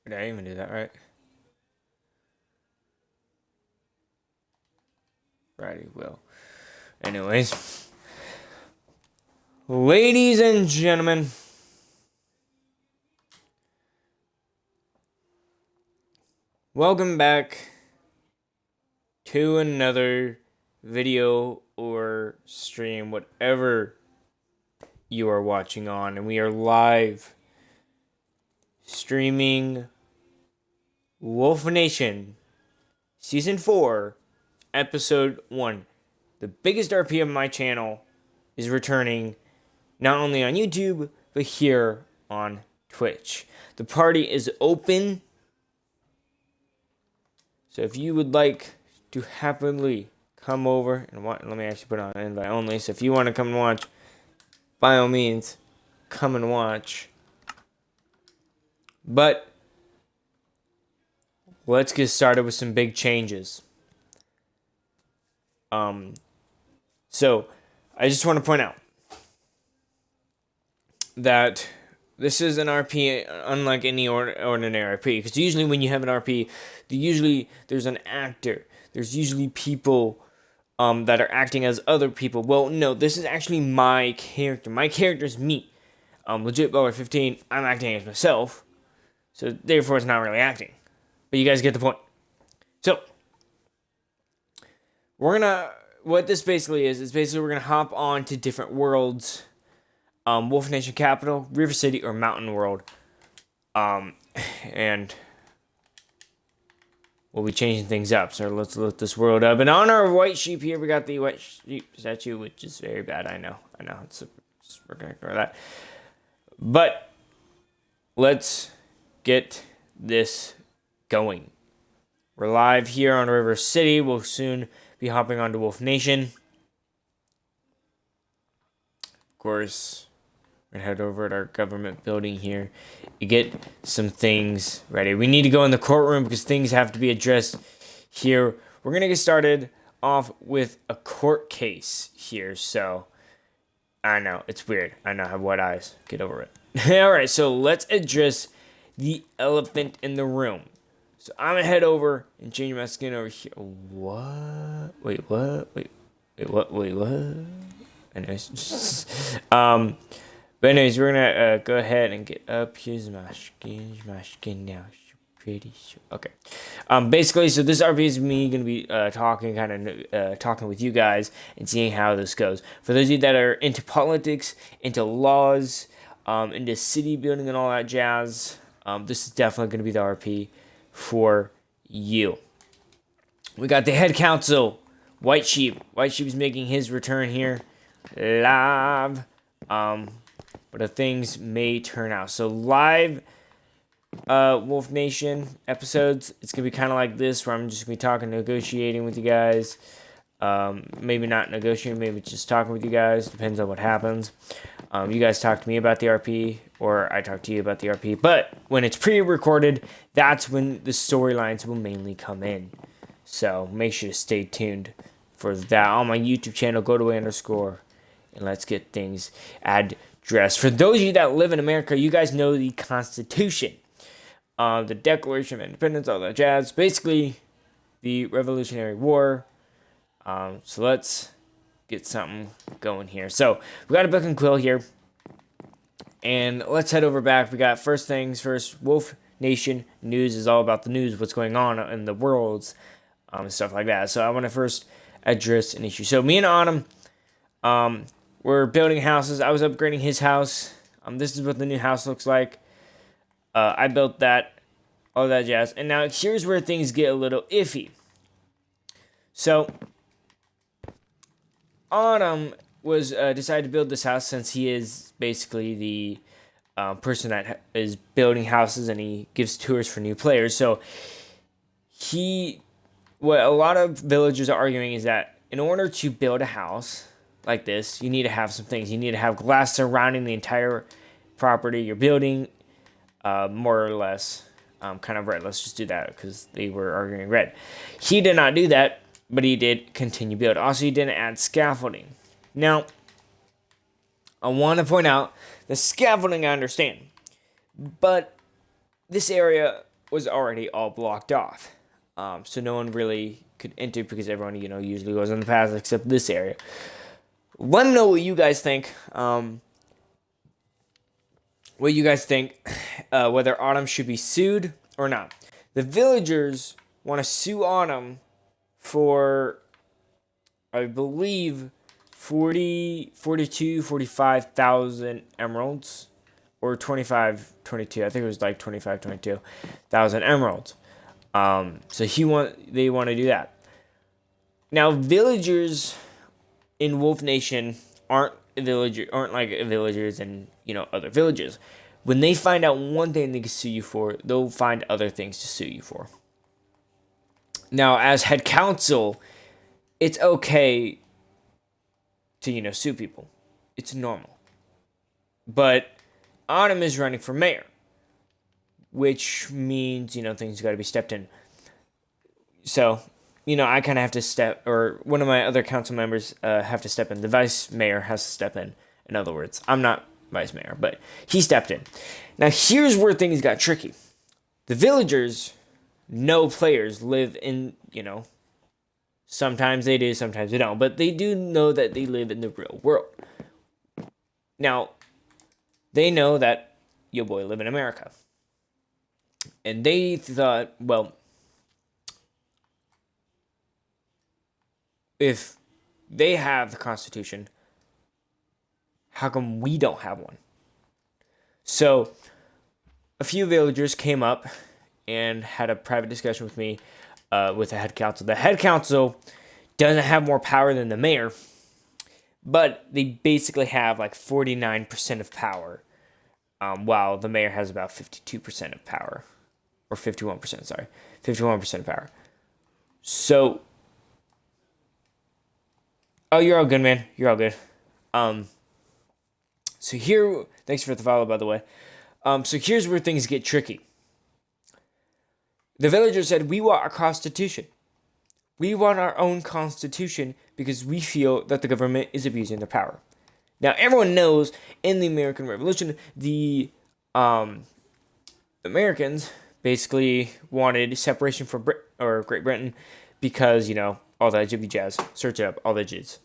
Did I even do that right? Righty, well. Anyways. Ladies and gentlemen. Welcome back to another video or stream, whatever you are watching on. And we are live streaming Wolf Nation Season 4, Episode 1. The biggest RP of my channel is returning not only on YouTube, but here on Twitch. The party is open. So if you would like to happily come over and watch, let me actually put on invite only. So if you want to come and watch, by all means, come and watch. But let's get started with some big changes. So I just want to point out that this is an RP unlike any ordinary RP. Because usually when you have an RP, there's an actor. There's usually people that are acting as other people. Well, no, this is actually my character. My character is me. Legit Baller 15, I'm acting as myself. So therefore it's not really acting. But you guys get the point. So, what this basically is basically we're going to hop on to different worlds. Wolf Nation Capital, River City, or Mountain World. And we'll be changing things up. So let's look this world up. And on our white sheep here, we got the white sheep statue, which is very bad. I know. We're going to ignore that. But let's get this going. We're live here on River City. We'll soon be hopping onto Wolf Nation. Of course, we're going to head over to our government building here to get some things ready. We need to go in the courtroom because things have to be addressed here. We're going to get started off with a court case here. So, I know, it's weird. I know, I have wet eyes. Get over it. Alright, so let's address the elephant in the room. So I'm going to head over and change my skin over here. What? Wait, what? Wait, what? Wait, what? Anyways. But anyways, we're going to go ahead and get up. Here's my skin now. Pretty sure. Okay. Basically, so this RP is me going to be talking with you guys and seeing how this goes. For those of you that are into politics, into laws, into city building and all that jazz, this is definitely going to be the RP for you. We got the head council, White Sheep. White Sheep is making his return here live. But if things may turn out. So live Wolf Nation episodes, it's going to be kind of like this, where I'm just going to be talking, negotiating with you guys. Maybe not negotiating, maybe just talking with you guys. Depends on what happens. You guys talk to me about the RP, or I talk to you about the RP. But when it's pre-recorded, that's when the storylines will mainly come in. So make sure to stay tuned for that on my YouTube channel. Go to _, and let's get things addressed. For those of you that live in America, you guys know the Constitution, the Declaration of Independence, all that jazz. Basically, the Revolutionary War. So let's get something going here. So we got a book and quill here, and let's head over back. We got first things first. Wolf Nation news is all about the news, what's going on in the worlds, and stuff like that. So I want to first address an issue. So me and Autumn, we're building houses. I was upgrading his house. This is what the new house looks like. I built that, all that jazz. And now here's where things get a little iffy. So Autumn was decided to build this house since he is basically the person that is building houses, and he gives tours for new players. So what a lot of villagers are arguing is that in order to build a house like this, you need to have some things. You need to have glass surrounding the entire property you're building, more or less. Kind of red. Let's just do that because they were arguing red. He did not do that, but he did continue build. Also, he didn't add scaffolding. Now, I want to point out the scaffolding I understand, but this area was already all blocked off. So no one really could enter because everyone, usually goes on the path except this area. Let me know what you guys think. Whether Autumn should be sued or not. The villagers want to sue Autumn for, I believe, 45,000 emeralds, or 22. I think it was like 22,000 emeralds. So they want to do that. Now, villagers in Wolf Nation aren't like villagers in other villages. When they find out one thing they can sue you for, they'll find other things to sue you for. Now, as head council, it's okay to sue people. It's normal. But Autumn is running for mayor, which means things got to be stepped in. So I kind of have to or one of my other council members have to step in. The vice mayor has to step in. In other words, I'm not vice mayor, but he stepped in. Now, here's where things got tricky. The villagers know players live in, sometimes they do, sometimes they don't, but they do know that they live in the real world. Now, they know that your boy live in America. And they thought, well, if they have the Constitution, how come we don't have one? So, a few villagers came up and had a private discussion with me, with the head council. The head council doesn't have more power than the mayor, but they basically have like 49% of power, while the mayor has about 52% of power. Or 51%, sorry. 51% of power. So, oh, you're all good, man. You're all good. So here, thanks for the follow, by the way. So here's where things get tricky. The villagers said, we want our constitution. We want our own constitution because we feel that the government is abusing their power. Now, everyone knows in the American Revolution, the Americans basically wanted separation from Great Britain because, all that jibby jazz. Search it up, all that jizz.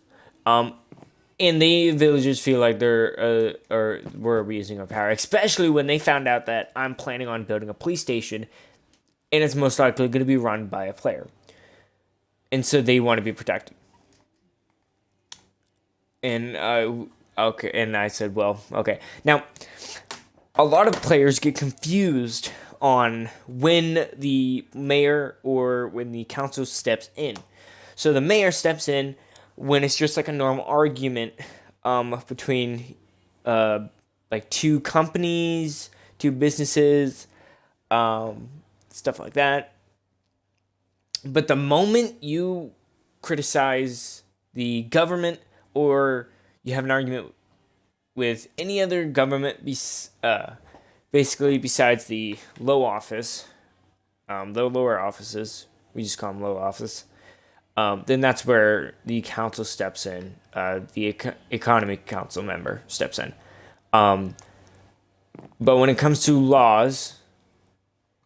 And the villagers feel like we're abusing our power, especially when they found out that I'm planning on building a police station, and it's most likely going to be run by a player. And so they want to be protected. And I said, well, okay. Now, a lot of players get confused on when the mayor or when the council steps in. So the mayor steps in when it's just like a normal argument between like two companies, two businesses, stuff like that. But the moment you criticize the government or you have an argument with any other government, basically besides the low office, the lower offices, we just call them low office, then that's where the council steps in. The economy council member steps in. But when it comes to laws,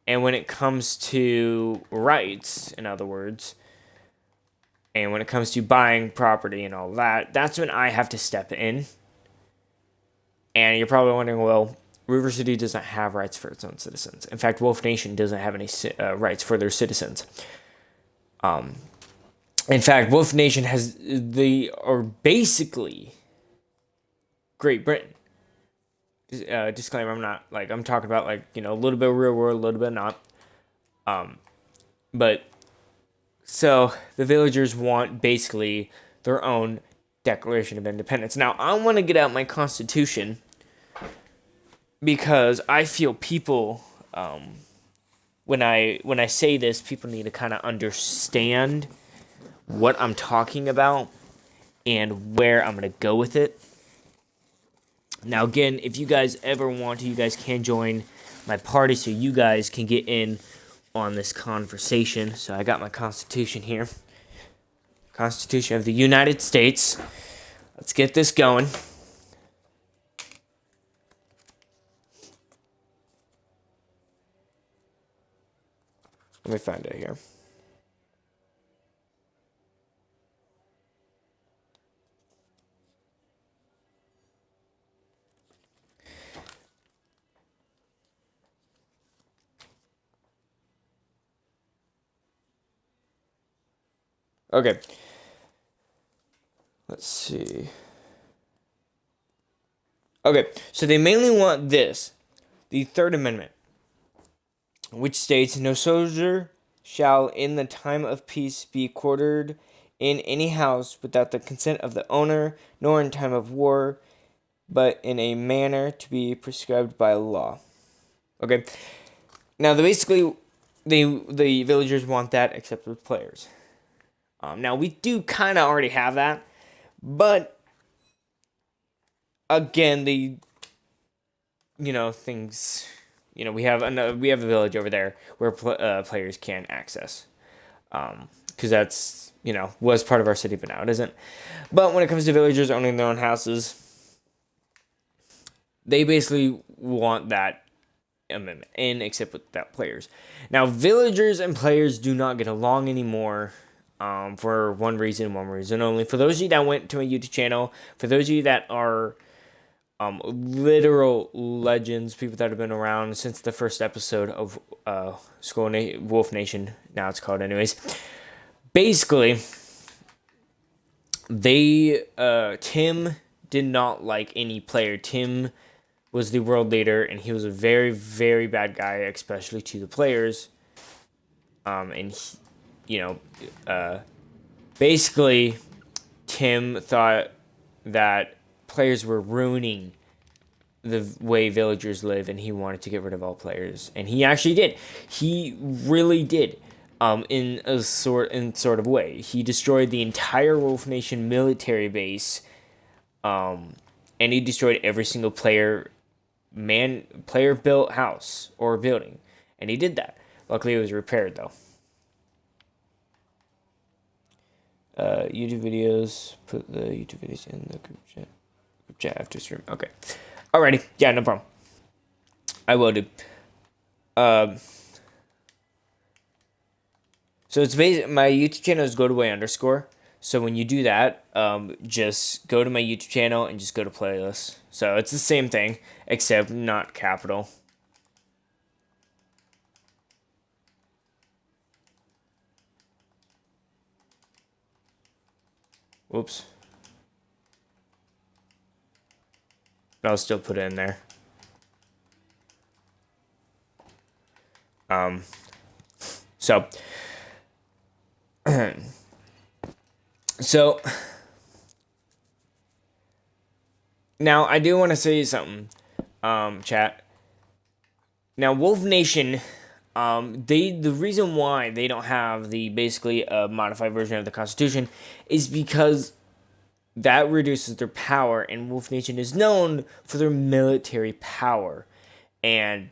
and when it comes to rights, in other words, and when it comes to buying property and all that, that's when I have to step in. And you're probably wondering, well, River City doesn't have rights for its own citizens. In fact, Wolf Nation doesn't have any rights for their citizens. In fact, Wolf Nation are basically Great Britain. Disclaimer, I'm talking about a little bit of real world, a little bit not. But so the villagers want basically their own Declaration of Independence. Now, I want to get out my Constitution because I feel people, when I say this, people need to kind of understand what I'm talking about and where I'm going to go with it. Now, again, if you guys ever want to, you guys can join my party so you guys can get in on this conversation. So I got my Constitution here. Constitution of the United States. Let's get this going. Let me find it here. Okay. Let's see. Okay, so they mainly want this, the Third Amendment, which states, "No soldier shall in the time of peace be quartered in any house without the consent of the owner, nor in time of war, but in a manner to be prescribed by law." Okay, now basically, the villagers want that except with players. Now we do kind of already have that, but again, things. We have a village over there where players can access, because that's was part of our city, but now it isn't. But when it comes to villagers owning their own houses, they basically want that amendment in, except without players. Now, villagers and players do not get along anymore. For one reason only. For those of you that went to my YouTube channel, for those of you that are literal legends, people that have been around since the first episode of Wolf Nation, now it's called anyways. Basically, Tim did not like any player. Tim was the world leader, and he was a very, very bad guy, especially to the players. Basically, Tim thought that players were ruining the way villagers live, and he wanted to get rid of all players, and he actually did. He really did. In a sort of way, he destroyed the entire Wolf Nation military base, and he destroyed every single player built house or building, and he did that. Luckily, it was repaired though. YouTube videos. Put the YouTube videos in the group chat after stream. Okay. Alrighty. Yeah, no problem. I will do. So it's basically, my YouTube channel is _. So when you do that, just go to my YouTube channel and just go to playlists. So it's the same thing, except not capital. Whoops. But I'll still put it in there. So now I do want to say something, chat. Now Wolf Nation, the reason why they don't have basically a modified version of the Constitution is because that reduces their power, and Wolf Nation is known for their military power. And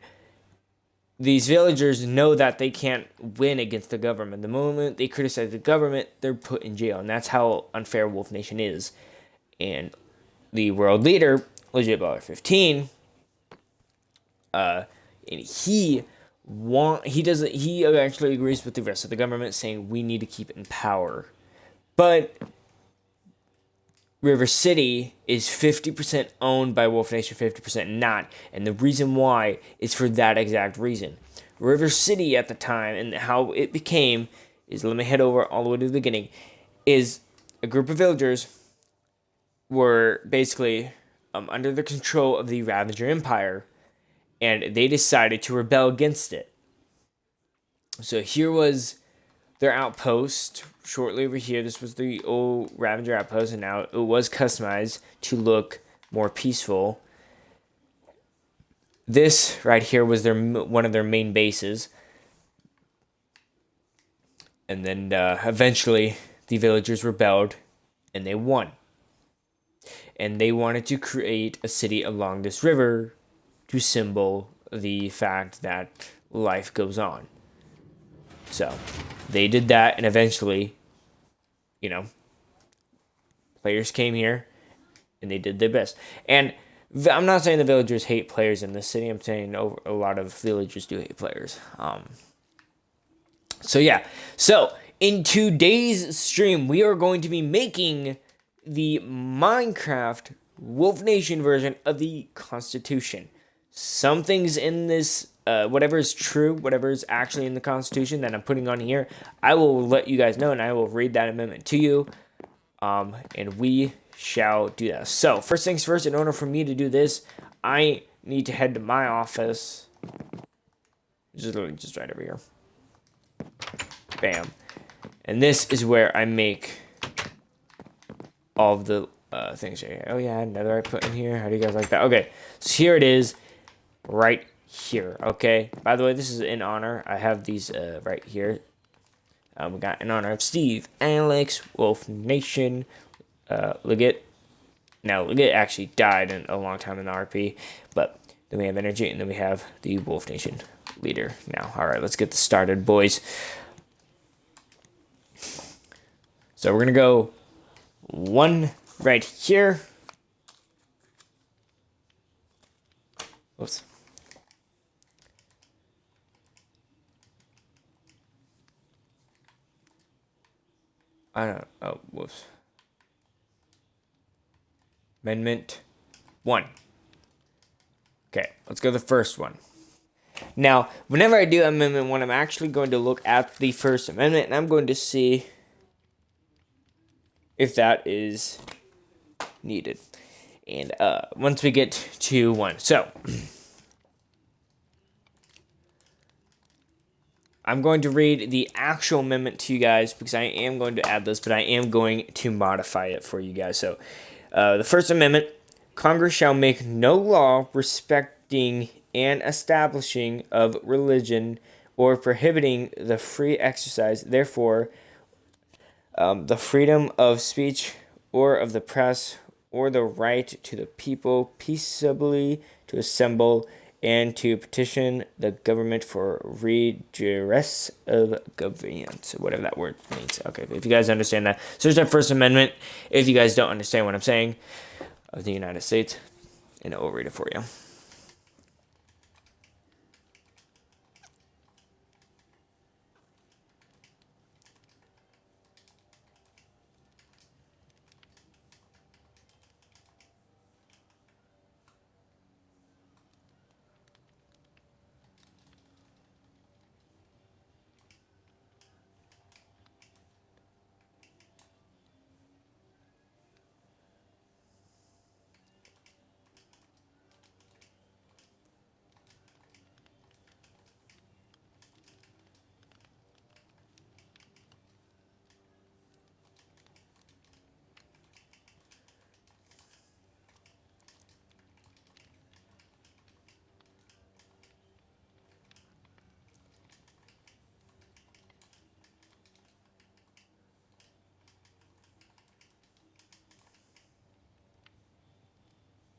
these villagers know that they can't win against the government. The moment they criticize the government, they're put in jail. And that's how unfair Wolf Nation is. And the world leader, Legit Baller 15, and he actually agrees with the rest of the government, saying we need to keep it in power. But River City is 50% owned by Wolf Nation, 50% not. And the reason why is for that exact reason. River City at the time, and how it became, is, let me head over all the way to the beginning, is a group of villagers were basically under the control of the Ravager Empire, and they decided to rebel against it. So here was their outpost. Shortly over here, this was the old Ravager outpost, and now it was customized to look more peaceful. This right here was one of their main bases. And then eventually the villagers rebelled, and they won. And they wanted to create a city along this river to symbol the fact that life goes on. So they did that, and eventually, players came here, and they did their best. And I'm not saying the villagers hate players in this city. I'm saying a lot of villagers do hate players. So yeah, so in today's stream, we are going to be making the Minecraft Wolf Nation version of the Constitution. Some things in this, whatever is true, whatever is actually in the Constitution that I'm putting on here, I will let you guys know, and I will read that amendment to you, and we shall do that. So first things first, in order for me to do this, I need to head to my office. Just right over here. Bam. And this is where I make all of the things here. Oh yeah, another I put in here. How do you guys like that? Okay, so here it is, right here. Okay. By the way, this is in honor. I have these right here. We got in honor of Steve, Alex, Wolf Nation, Liggett. Now Liggett actually died a long time in the RP, but then we have Energy, and then we have the Wolf Nation leader. Now, all right, let's get this started, boys. So we're gonna go one right here. Oops. I don't know. Oh, whoops. Amendment 1. Okay, let's go to the first one. Now, whenever I do Amendment 1, I'm actually going to look at the First Amendment, and I'm going to see if that is needed. And once we get to 1. So, I'm going to read the actual amendment to you guys because I am going to add this, but I am going to modify it for you guys. So, the First Amendment, Congress shall make no law respecting and establishing of religion or prohibiting the free exercise, therefore, the freedom of speech or of the press or the right to the people peaceably to assemble and to petition the government for redress of grievance, whatever that word means. Okay, if you guys understand that. So there's our First Amendment. If you guys don't understand what I'm saying, of the United States, and I'll read it for you.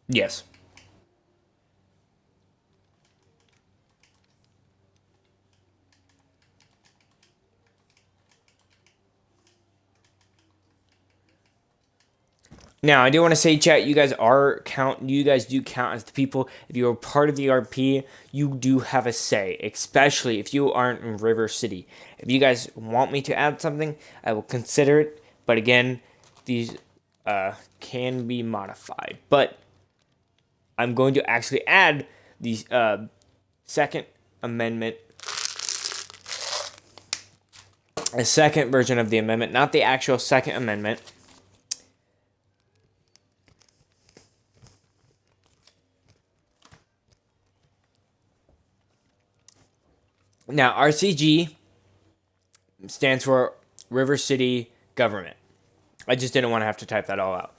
Yes. Now, I do want to say, chat, you guys do count as the people. If you are part of the RP, you do have a say, especially if you aren't in River City. If you guys want me to add something, I will consider it. But again, these can be modified. But I'm going to actually add the Second Amendment, a second version of the amendment, not the actual Second Amendment. Now, RCG stands for River City Government. I just didn't want to have to type that all out.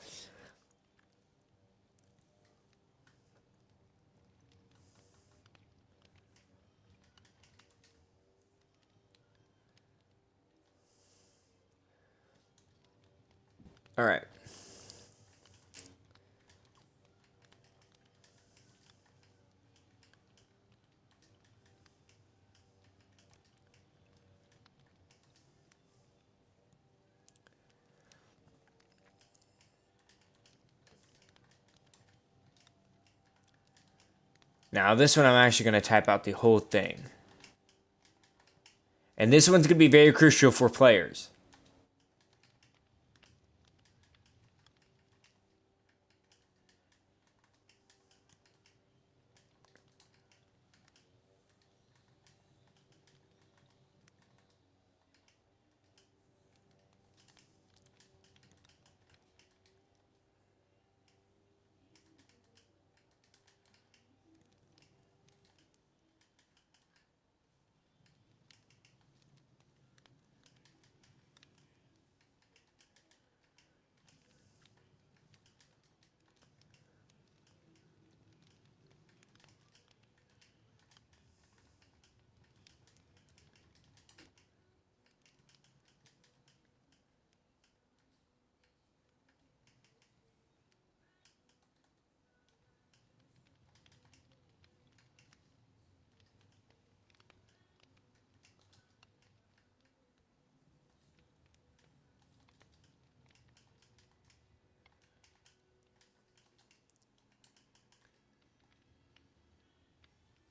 All right. Now, this one I'm actually going to type out the whole thing. And this one's going to be very crucial for players.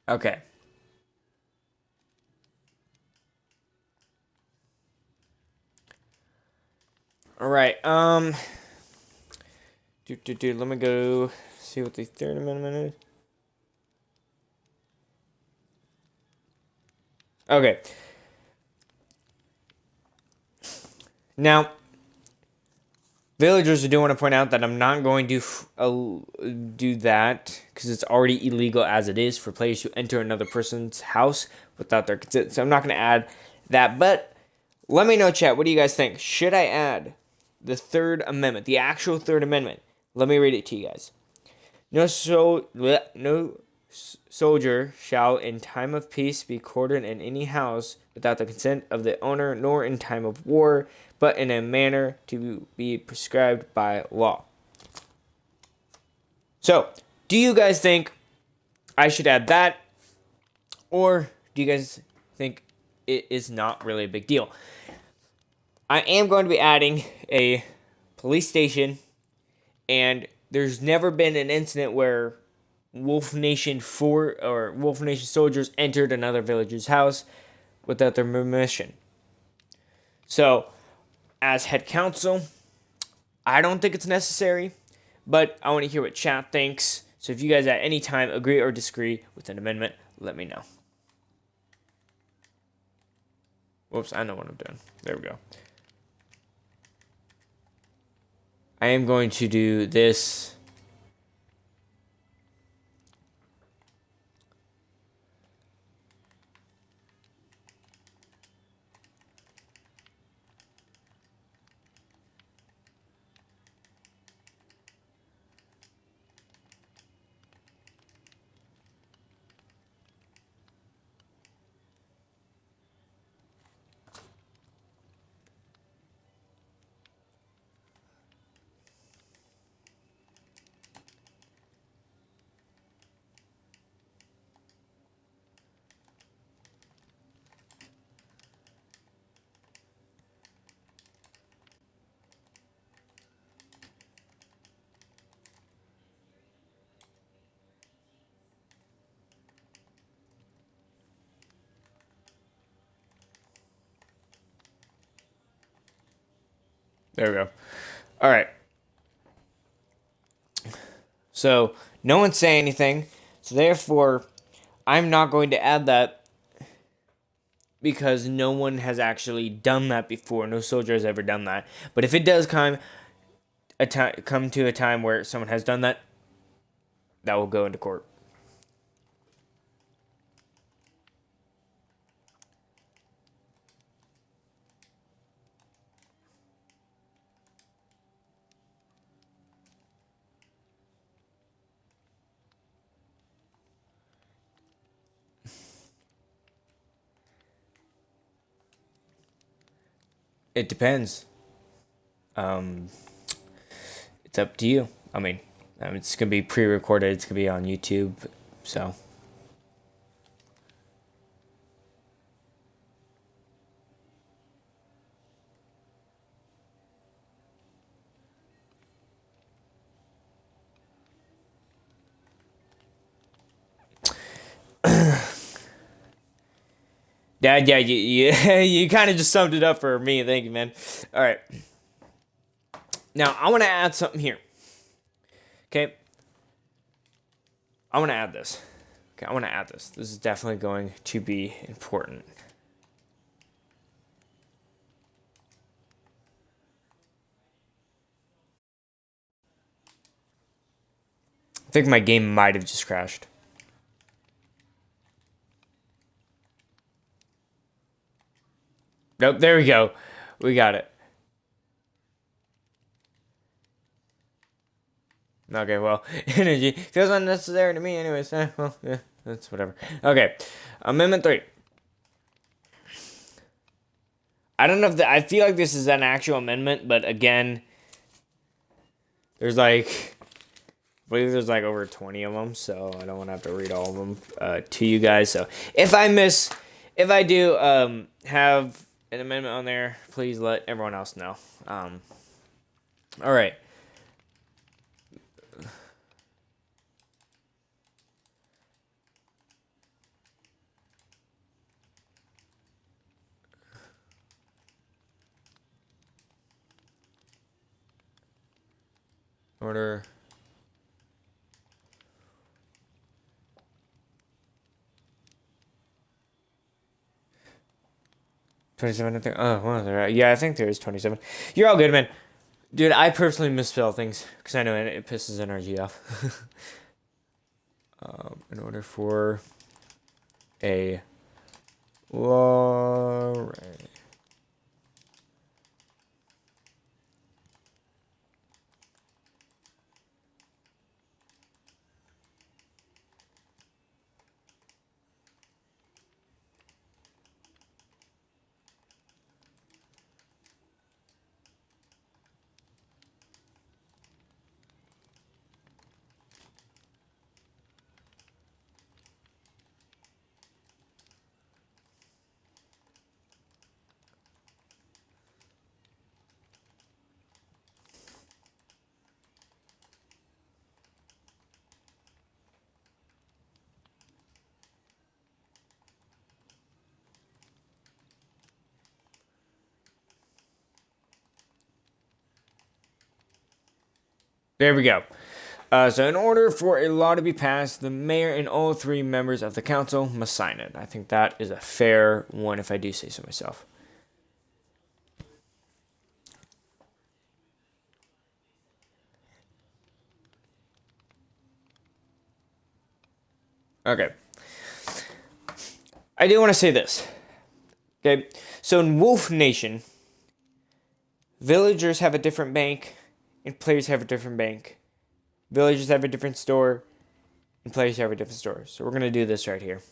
Okay. All right. Let me go see what the third amendment is. Okay. Now, villagers, I do want to point out that I'm not going to do that because it's already illegal as it is for players to enter another person's house without their consent. So I'm not going to add that. But let me know, chat. What do you guys think? Should I add the Third Amendment, the actual Third Amendment? Let me read it to you guys. No soldier shall in time of peace be quartered in any house without the consent of the owner, nor in time of war, but in a manner to be prescribed by law. So, do you guys think I should add that? Or do you guys think it is not really a big deal? I am going to be adding a police station, and there's never been an incident where Wolf Nation soldiers entered another villager's house without their permission. So, as head counsel, I don't think it's necessary, but I want to hear what chat thinks. So if you guys at any time agree or disagree with an amendment, let me know. Whoops, I know what I'm doing. There we go. I am going to do this. There we go. All right. So no one's saying anything. So therefore, I'm not going to add that because no one has actually done that before. No soldier has ever done that. But if it does come to a time where someone has done that, that will go into court. It depends. It's up to you. I mean, it's gonna be pre-recorded. It's gonna be on YouTube. So. Yeah, you kind of just summed it up for me. Thank you, man. All right. Now, I want to add something here. Okay. I want to add this. Okay, I want to add this. This is definitely going to be important. I think my game might have just crashed. Nope, there we go. We got it. Okay, well, energy feels unnecessary to me anyways. Well, yeah, that's whatever. Okay, Amendment 3. I don't know if I feel like this is an actual amendment, but again, there's like, I believe there's like over 20 of them, so I don't want to have to read all of them to you guys. So if I do have an amendment on there, please let everyone else know. All right. Order. $27, I think. Oh, well, yeah, I think there is 27. You're all good, man. Dude, I personally misspell things because I know it pisses NRG off. In order for a law. There we go. So in order for a law to be passed, the mayor and all 3 members of the council must sign it. I think that is a fair one if I do say so myself. Okay. I do want to say this. Okay. So in Wolf Nation, villagers have a different bank and players have a different bank. Villagers have a different store and players have a different store. So we're going to do this right here.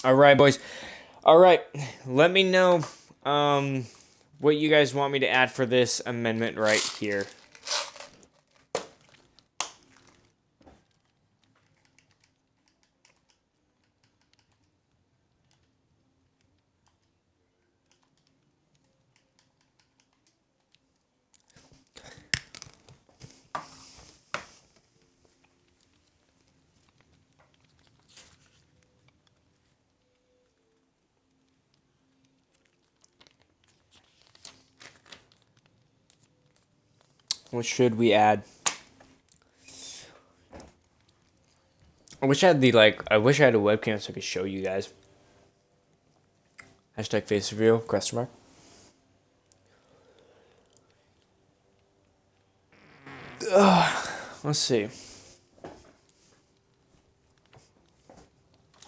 All right, boys. All right. Let me know what you guys want me to add for this amendment right here. What should we add? I wish I had a webcam so I could show you guys. Hashtag face reveal, question mark. Let's see.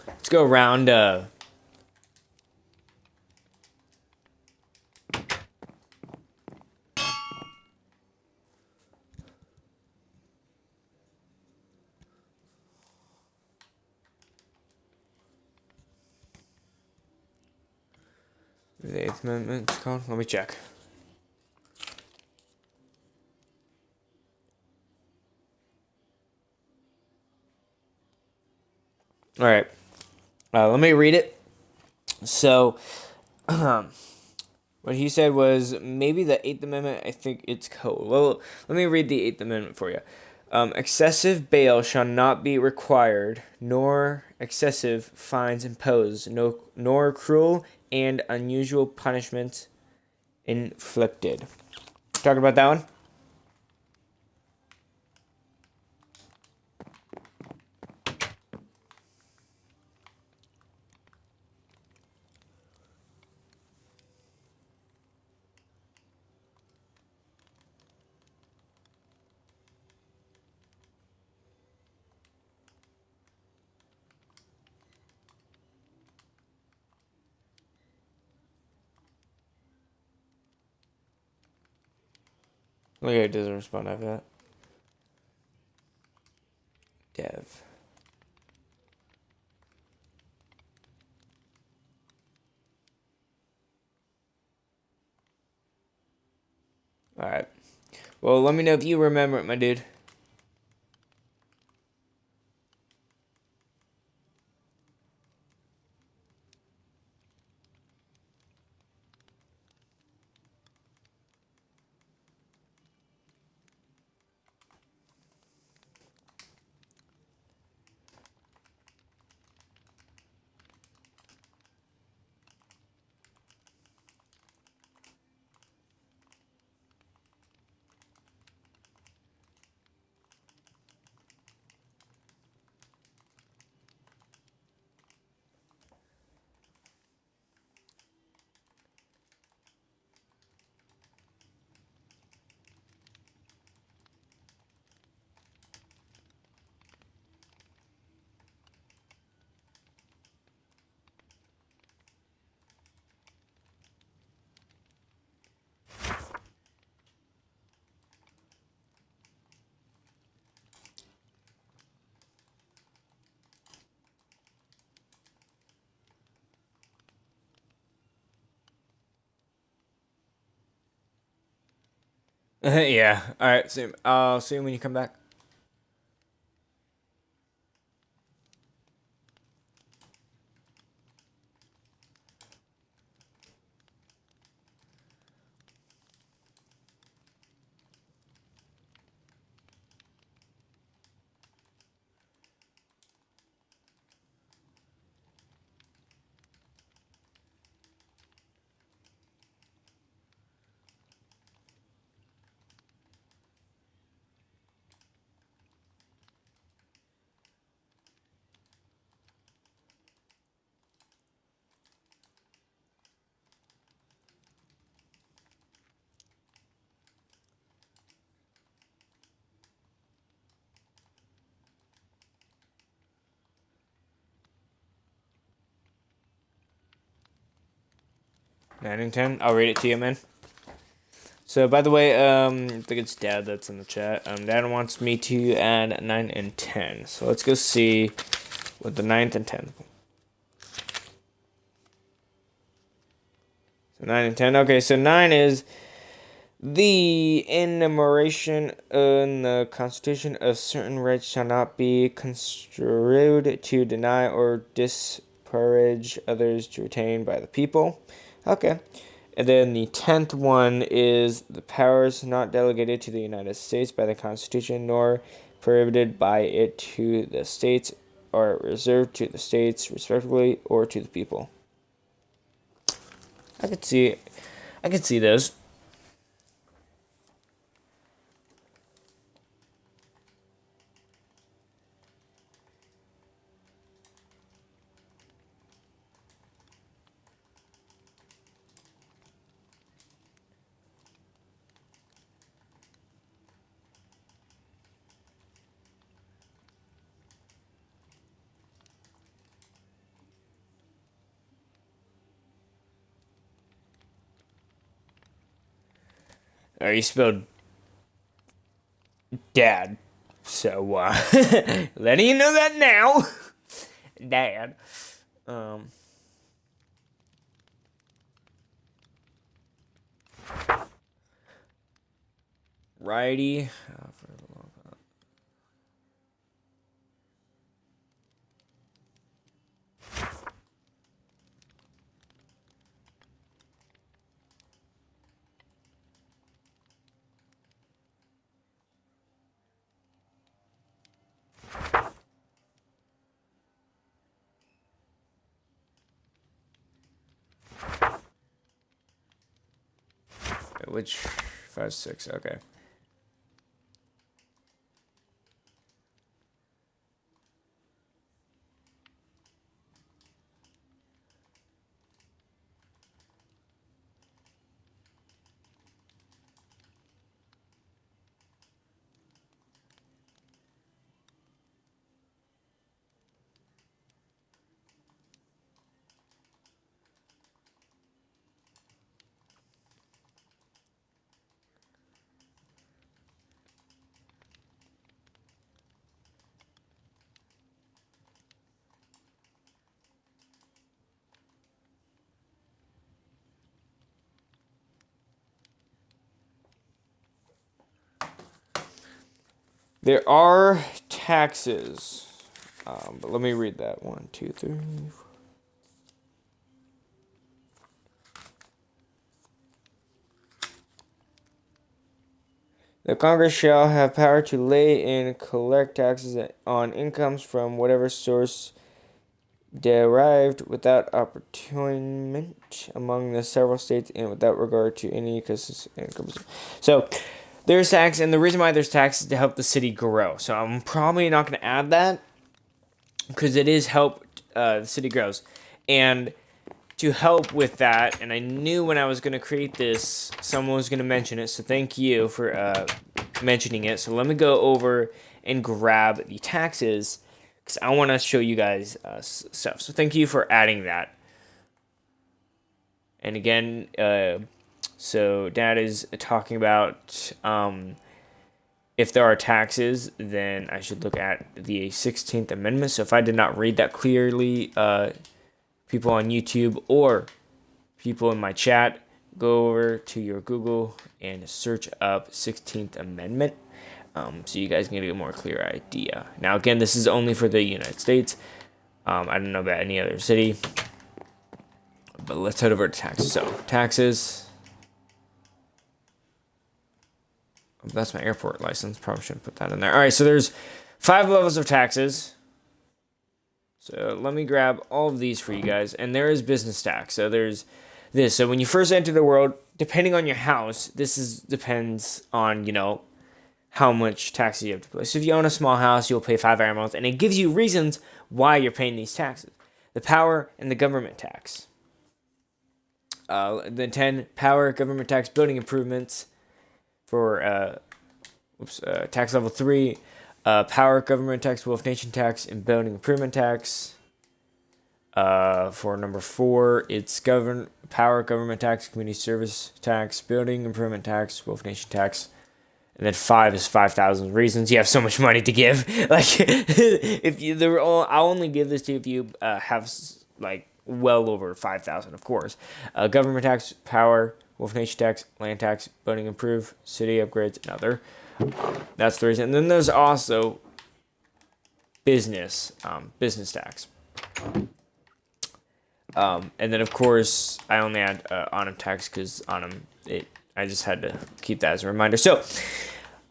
Let's go around. The Eighth Amendment called. Let me check. All right. Let me read it. So, what he said was maybe the Eighth Amendment. I think it's code. Well, let me read the Eighth Amendment for you. Excessive bail shall not be required, nor excessive fines imposed, nor cruel and unusual punishment inflicted. Talking about that one? Look, it doesn't respond after that. Dev. Alright. Well, let me know if you remember it, my dude. Yeah. Alright, see. I'll see you when you come back. Nine and 10. I'll read it to you, man. So, by the way, I think it's Dad that's in the chat. Dad wants me to add 9 and 10. So let's go see what the 9th and 10th. So 9 and 10. Okay, so 9 is the enumeration in the Constitution of certain rights shall not be construed to deny or disparage others retained by the people. Okay. And then the 10th one is the powers not delegated to the United States by the Constitution nor prohibited by it to the states are reserved to the states respectively or to the people. I could see those. You spelled dad. So, letting you know that now. Dad. Righty. Which 5, 6, okay. There are taxes, but let me read that. 1, 2, 3, 4. The Congress shall have power to lay and collect taxes on incomes from whatever source derived without apportionment among the several states and without regard to any incomes. So there's tax, and the reason why there's tax is to help the city grow. So I'm probably not going to add that because it is help the city grows. And to help with that, and I knew when I was going to create this, someone was going to mention it, so thank you for mentioning it. So let me go over and grab the taxes because I want to show you guys stuff. So thank you for adding that. And again, so Dad is talking about if there are taxes, then I should look at the 16th Amendment. So if I did not read that clearly, people on YouTube or people in my chat, go over to your Google and search up 16th Amendment so you guys can get a more clear idea. Now, again, this is only for the United States. I don't know about any other city. But let's head over to taxes. So, taxes. That's my airport license. Probably shouldn't put that in there. All right, so there's 5 levels of taxes. So let me grab all of these for you guys. And there is business tax. So there's this. So when you first enter the world, depending on your house, depends on, how much taxes you have to pay. So if you own a small house, you'll pay 5 a month. And it gives you reasons why you're paying these taxes. The power and the government tax. Then 10, power, government tax, building improvements for tax level 3, power, government tax, wealth nation tax, and building improvement tax. For number 4, it's power, government tax, community service tax, building improvement tax, wealth nation tax. And then 5 is 5,000 reasons. You have so much money to give. I'll only give this to you if you have well over 5,000, of course. Government tax, power, wealth nation tax, land tax, building improve, city upgrades, and other. That's the reason. And then there's also business tax. And then of course I only add autumn tax because I just had to keep that as a reminder. So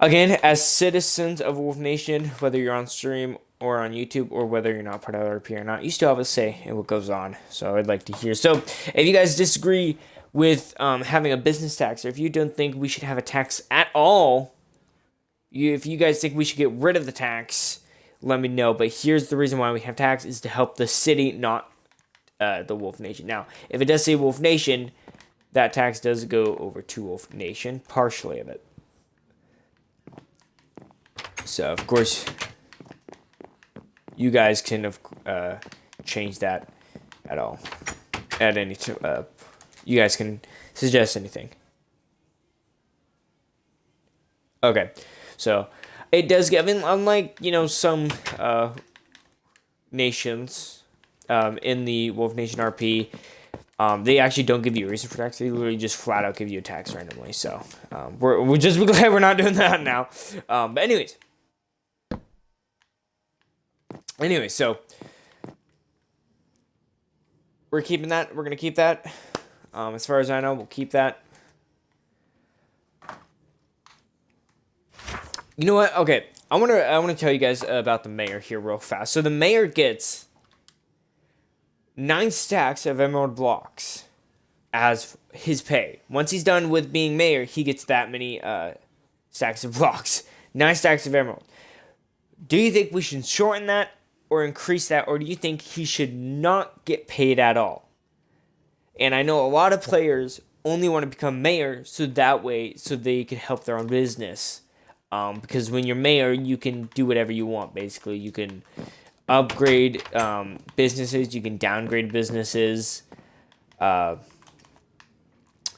again, as citizens of Wolf Nation, whether you're on stream or on YouTube, or whether you're not part of RP or not, you still have a say in what goes on. So I'd like to hear. So if you guys disagree with having a business tax, or if you don't think we should have a tax at all, if you guys think we should get rid of the tax, let me know. But here's the reason why we have tax is to help the city, not the Wolf Nation. Now, if it does say Wolf Nation, that tax does go over to Wolf Nation, partially of it. So, of course, you guys can change that at all. You guys can suggest anything. Okay, so it does give, I mean, unlike, some nations in the Wolf Nation RP, they actually don't give you a reason for tax. They literally just flat out give you a tax randomly. So we're just glad we're not doing that now. But anyways, so we're keeping that. We're gonna keep that. As far as I know, we'll keep that. You know what? Okay, I want to tell you guys about the mayor here real fast. So the mayor gets 9 stacks of emerald blocks as his pay. Once he's done with being mayor, he gets that many stacks of blocks. 9 stacks of emerald. Do you think we should shorten that or increase that, or do you think he should not get paid at all? And I know a lot of players only want to become mayor so that way, so they can help their own business. Because when you're mayor, you can do whatever you want, basically. You can upgrade businesses, you can downgrade businesses.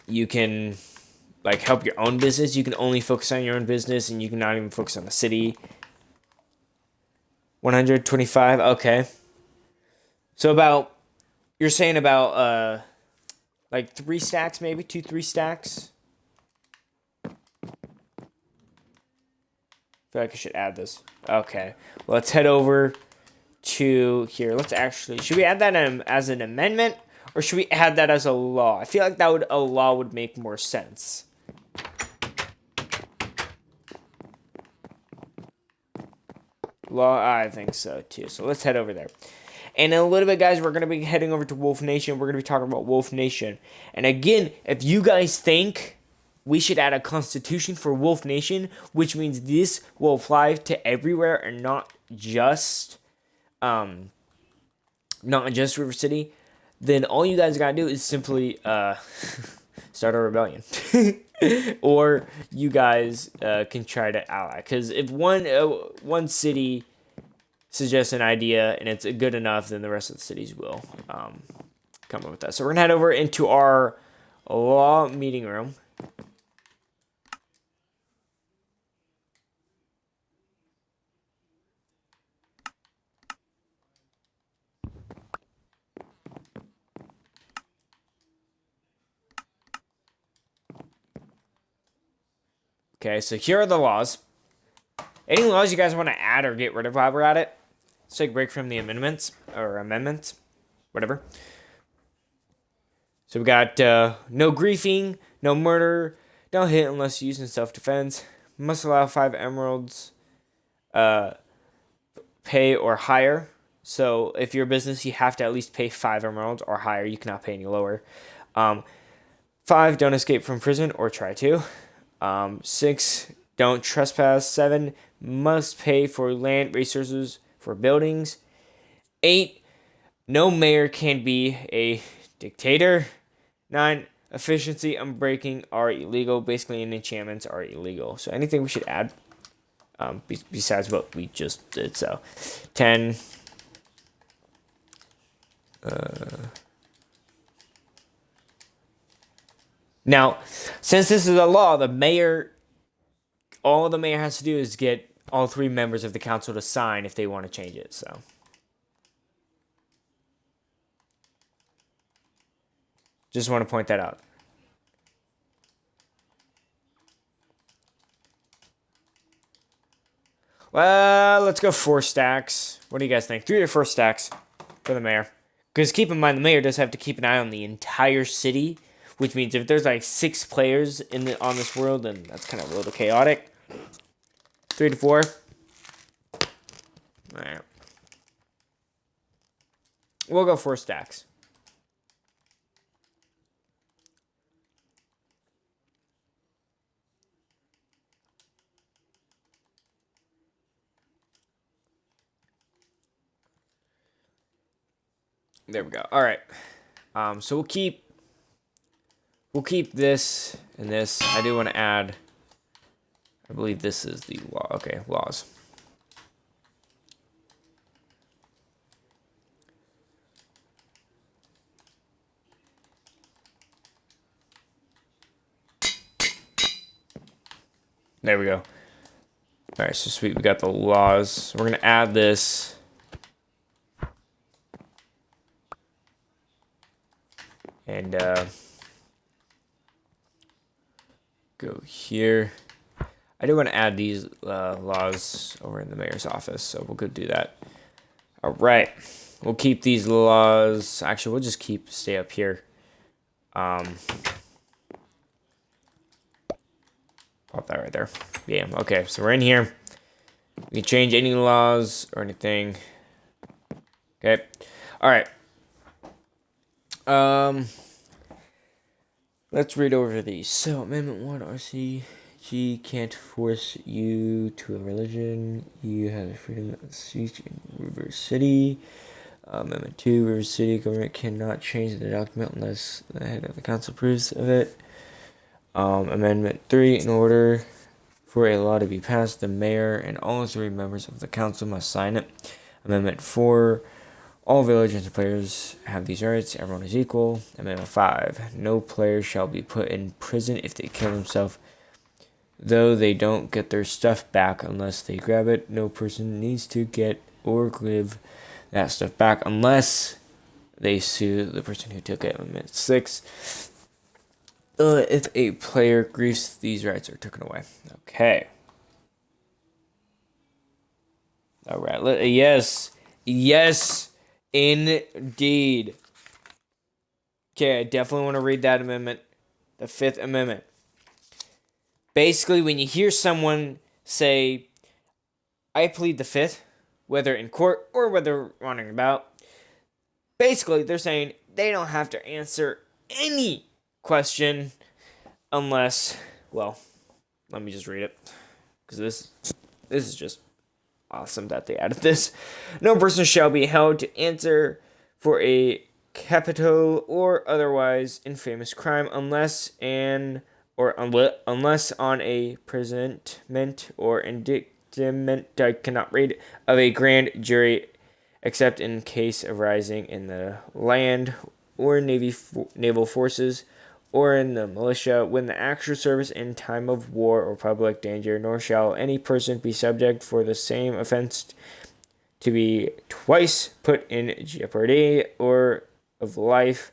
You can help your own business. You can only focus on your own business, and you can not even focus on the city. 125, okay. So you're saying about 3 stacks, maybe 2-3 stacks. I feel like I should add this. Okay, well, let's head over to here. Should we add that as an amendment, or should we add that as a law? I feel like a law would make more sense. Law, I think so too. So let's head over there. And in a little bit, guys, we're going to be heading over to Wolf Nation. We're going to be talking about Wolf Nation. And again, if you guys think we should add a constitution for Wolf Nation, which means this will apply to everywhere and not just River City, then all you guys got to do is simply start a rebellion. Or you guys can try to ally. Because if one city suggests an idea and it's good enough, then the rest of the cities will come up with that. So we're going to head over into our law meeting room. Okay, so here are the laws. Any laws you guys want to add or get rid of while we're at it? Let's take a break from the amendments, whatever. So we got no griefing, no murder, don't hit unless used in self-defense, must allow 5 emeralds pay or higher. So if you're a business, you have to at least pay 5 emeralds or higher. You cannot pay any lower. 5, don't escape from prison or try to. 6, don't trespass. 7, must pay for land resources for buildings. 8, no mayor can be a dictator. 9, efficiency and breaking are illegal. Basically, and enchantments are illegal. So anything we should add besides what we just did. So 10. Now, since this is a law, all the mayor has to do is get all 3 members of the council to sign if they want to change it. So, just want to point that out. Well, let's go 4 stacks. What do you guys think? 3 or 4 stacks for the mayor. Because keep in mind, the mayor does have to keep an eye on the entire city, which means if there's 6 players on this world, then that's kind of a little chaotic. 3 to 4. All right. We'll go 4 stacks. There we go. All right. So we'll keep this and this. I do want to add, I believe this is the law. Okay, laws. There we go. All right, so sweet. We got the laws. We're gonna add this. And go here. I do want to add these laws over in the mayor's office, so we'll go do that. All right, we'll keep these laws. Actually, we'll just stay up here. Pop that right there. Yeah. Okay, so we're in here. We can change any laws or anything. Okay. All right. Let's read over these. So, Amendment 1, RCG can't force you to a religion. You have the freedom of speech in River City. Amendment 2, River City government cannot change the document unless the head of the council approves of it. Amendment 3, in order for a law to be passed, the mayor and all 3 members of the council must sign it. Amendment 4, all villagers and players have these rights. Everyone is equal. Amendment 5, no player shall be put in prison if they kill themselves, though they don't get their stuff back unless they grab it. No person needs to get or give that stuff back unless they sue the person who took it. Amendment 6, if a player grieves, these rights are taken away. Okay. All right. Yes. Indeed. Okay, I definitely want to read that amendment. The 5th Amendment. Basically, when you hear someone say, I plead the 5th, whether in court or whether running about, basically they're saying they don't have to answer any question unless, well, let me just read it. Because this is just awesome that they added this. No person shall be held to answer for a capital or otherwise infamous crime unless on a presentment or indictment, I cannot read, of a grand jury, except in case arising in the land or naval forces or in the militia when the actual service in time of war or public danger, nor shall any person be subject for the same offense to be twice put in jeopardy or of life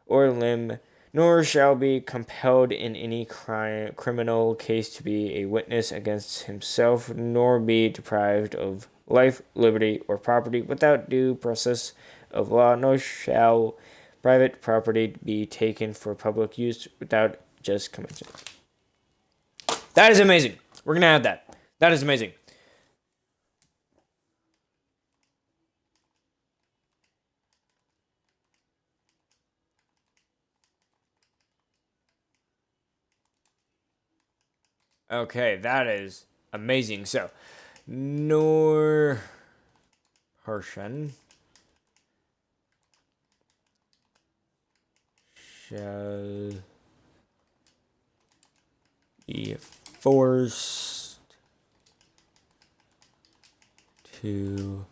or limb, nor shall be compelled in any criminal case to be a witness against himself, nor be deprived of life, liberty, or property without due process of law, nor shall private property be taken for public use without just commencement. That is amazing. We're going to add that. That is amazing. Okay, that is amazing. So, nor person shall be forced to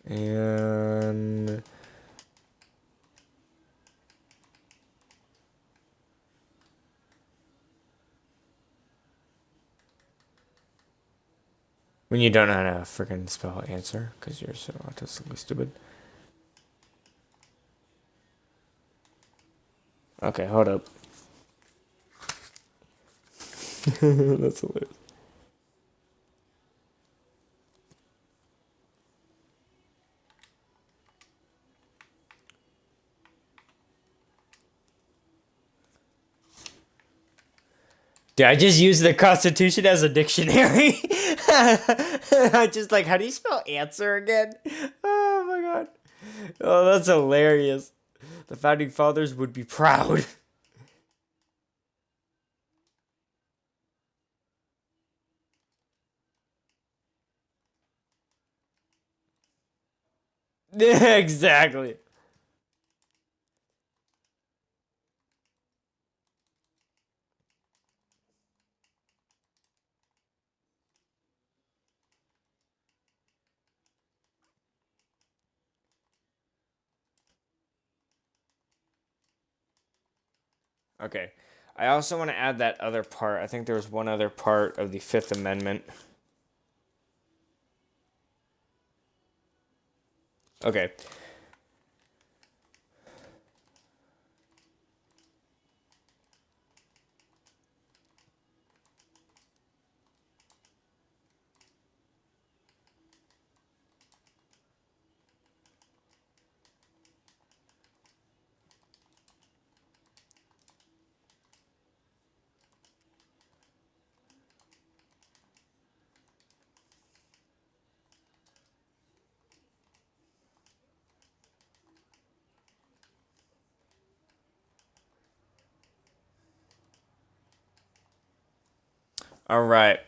and when you don't know how to freaking spell answer because you're so autistically stupid. Okay, hold up. That's hilarious. Dude, I just use the Constitution as a dictionary. I just like, how do you spell answer again? Oh my god. Oh, that's hilarious. The founding fathers would be proud. Exactly. Okay. I also want to add that other part. I think there was one other part of the Fifth Amendment. Okay. All right.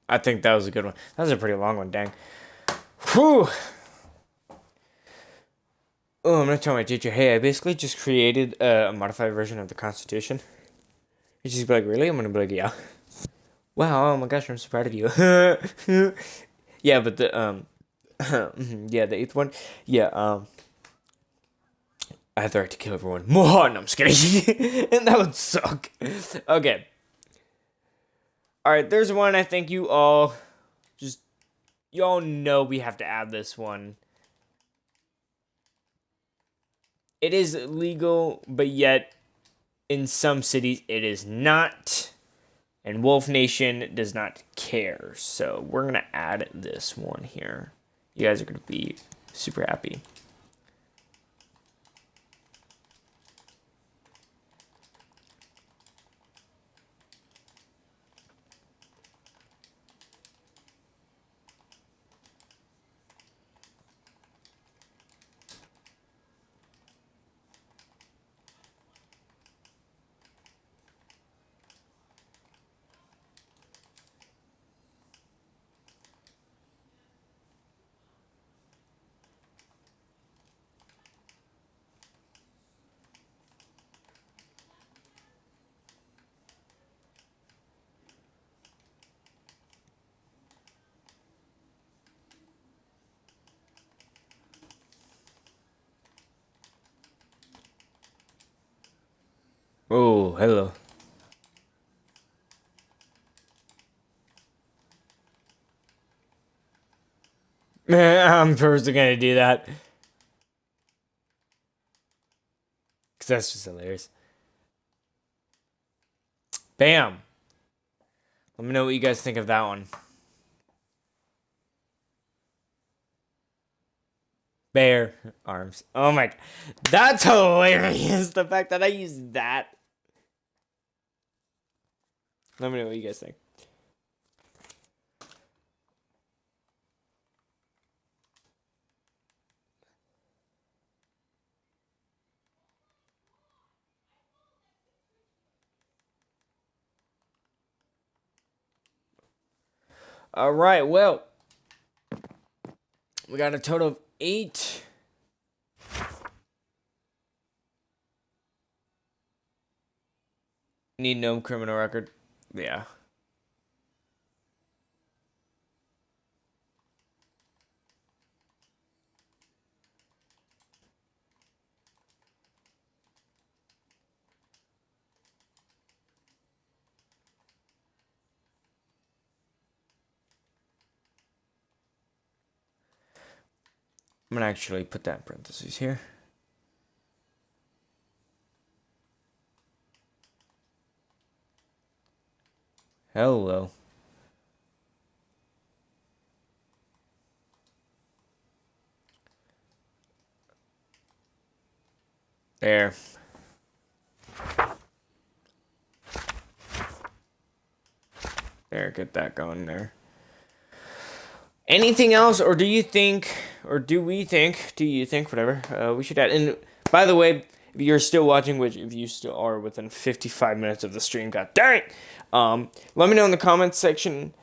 I think that was a good one. That was a pretty long one, dang. Whew. Oh, I'm gonna tell my teacher, hey, I basically just created a modified version of the Constitution. And she's like, really? I'm gonna be like, yeah. Wow, oh my gosh, I'm so proud of you. Yeah, but yeah, the eighth one. Yeah, I have the right to kill everyone. No, I'm just kidding. And that would suck. Okay. Alright, there's one I think you all know we have to add this one. It is legal, but yet in some cities it is not. And Wolf Nation does not care. So we're going to add this one here. You guys are going to be super happy. Oh, hello. I'm personally going to do that. Because that's just hilarious. Bam. Let me know what you guys think of that one. Bear arms. Oh my. That's hilarious. The fact that I used that. Let me know what you guys think. All right. Well, we got a total of 8. Need no criminal record. Yeah. I'm going to actually put that in parentheses here. Hello. There. There, get that going there. Anything else, or do you think, whatever, we should add? And by the way, if you're still watching, which if you still are within 55 minutes of the stream, god dang it, let me know in the comments section,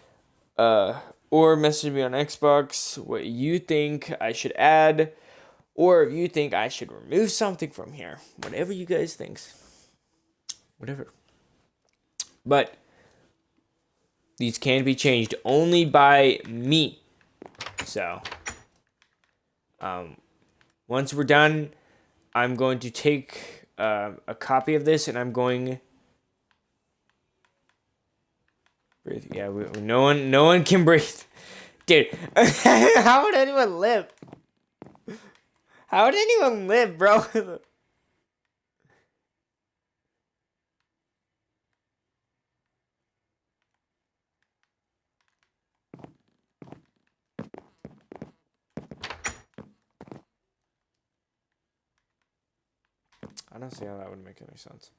or message me on Xbox what you think I should add, or if you think I should remove something from here. Whatever you guys think. Whatever. But these can be changed only by me. So, once we're done, I'm going to take a copy of this and I'm going Breathe. Yeah, no one can breathe. Dude, how would anyone live? How would anyone live, bro? I don't see how that would make any sense.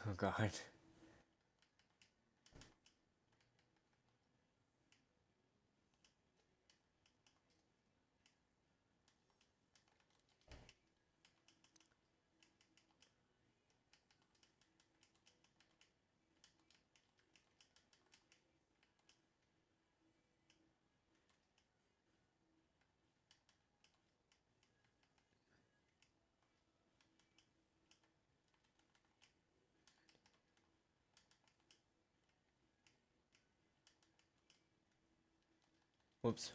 Oh god. Whoops.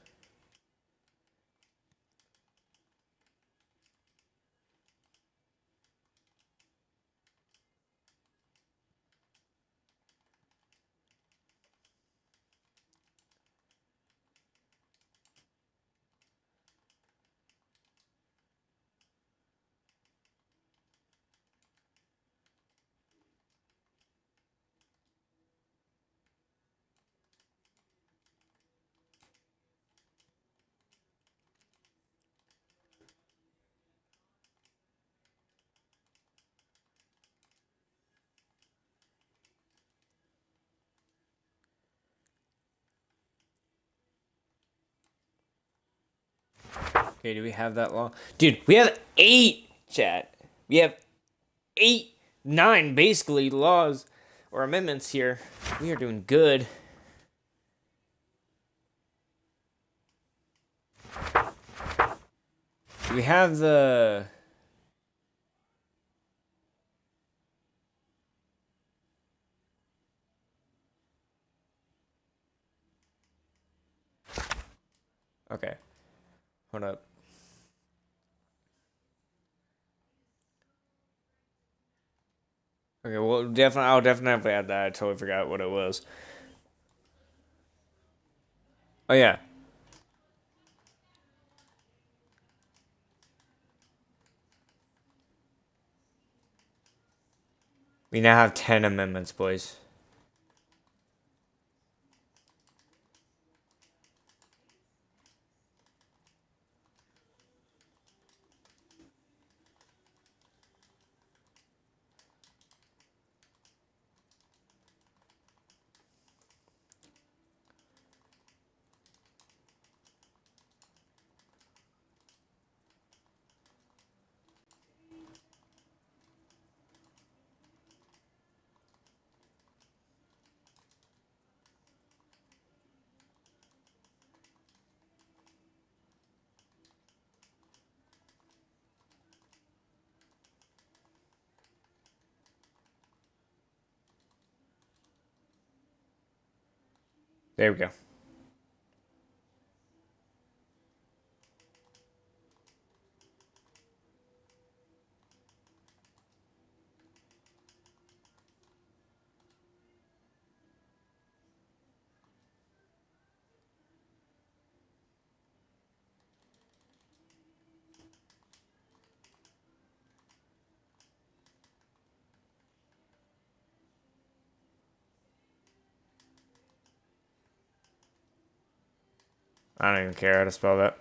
Okay, do we have that long? Dude, we have 8, chat. We have 8, 9, basically, laws or amendments here. We are doing good. Do we have the... Okay. Hold up. Okay, well, I'll definitely add that. I totally forgot what it was. Oh, yeah. We now have 10 amendments, boys. There we go. I don't even care how to spell that.